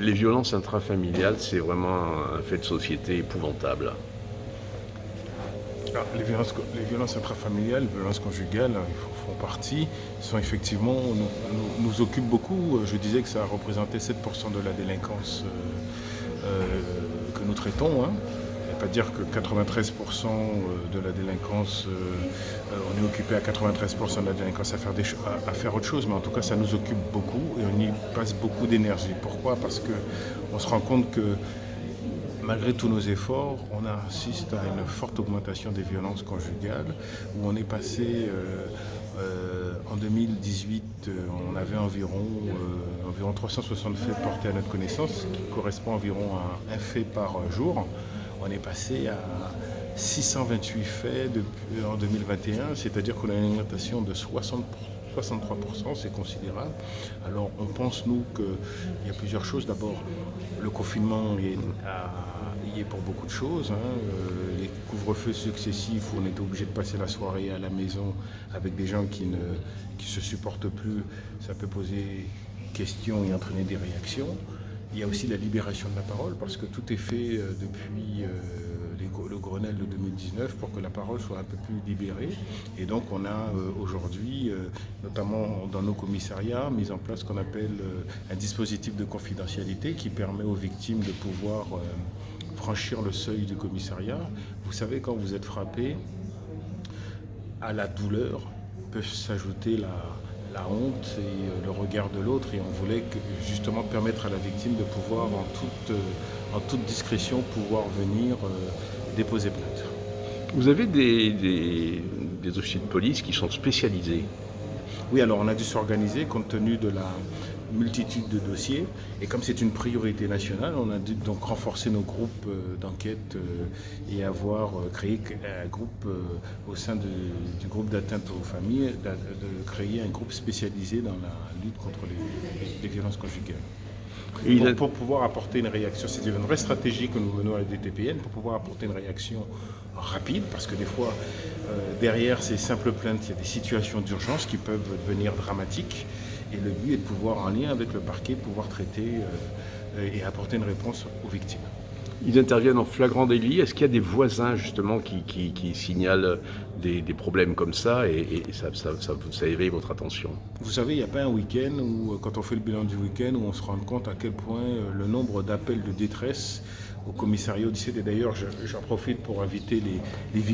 Les violences intrafamiliales, c'est vraiment un fait de société épouvantable. Alors, les violences intrafamiliales, les violences conjugales, font partie, sont effectivement, nous occupent beaucoup. Je disais que ça représentait 7% de la délinquance que nous traitons, hein. Ça ne veut pas dire que 93% de la délinquance, on est occupé à 93% de la délinquance à faire autre chose, mais en tout cas ça nous occupe beaucoup et on y passe beaucoup d'énergie. Pourquoi? Parce qu'on se rend compte que malgré tous nos efforts, on assiste à une forte augmentation des violences conjugales, où on est passé, en 2018, on avait environ 360 faits portés à notre connaissance, ce qui correspond environ à un fait par jour. On est passé à 628 faits en 2021, c'est-à-dire qu'on a une augmentation de 63%, c'est considérable. Alors on pense, nous, qu'il y a plusieurs choses. D'abord, le confinement y est pour beaucoup de choses, hein. Les couvre-feux successifs où on est obligé de passer la soirée à la maison avec des gens qui ne se supportent plus, ça peut poser question et entraîner des réactions. Il y a aussi la libération de la parole, parce que tout est fait depuis le Grenelle de 2019 pour que la parole soit un peu plus libérée. Et donc on a aujourd'hui, notamment dans nos commissariats, mis en place ce qu'on appelle un dispositif de confidentialité qui permet aux victimes de pouvoir franchir le seuil du commissariat. Vous savez, quand vous êtes frappé, à la douleur peut s'ajouter la honte et le regard de l'autre, et on voulait justement permettre à la victime de pouvoir en toute discrétion pouvoir venir déposer plainte. Vous avez des officiers de police qui sont spécialisés. Oui, alors on a dû s'organiser compte tenu de la multitude de dossiers, et comme c'est une priorité nationale, on a dû donc renforcer nos groupes d'enquête et avoir créé un groupe au sein du groupe d'atteinte aux familles, de créer un groupe spécialisé dans la lutte contre les violences conjugales. Pour pouvoir apporter une réaction, c'est une vraie stratégie que nous menons à la DTPN, pour pouvoir apporter une réaction rapide, parce que des fois, derrière ces simples plaintes, il y a des situations d'urgence qui peuvent devenir dramatiques. Et le but est de pouvoir, en lien avec le parquet, pouvoir traiter et apporter une réponse aux victimes. Ils interviennent en flagrant délit. Est-ce qu'il y a des voisins justement qui signalent des problèmes comme ça et ça éveille votre attention? Vous savez, il n'y a pas un week-end où, quand on fait le bilan du week-end, où on se rend compte à quel point le nombre d'appels de détresse au commissariat au 17, et d'ailleurs j'en profite pour inviter les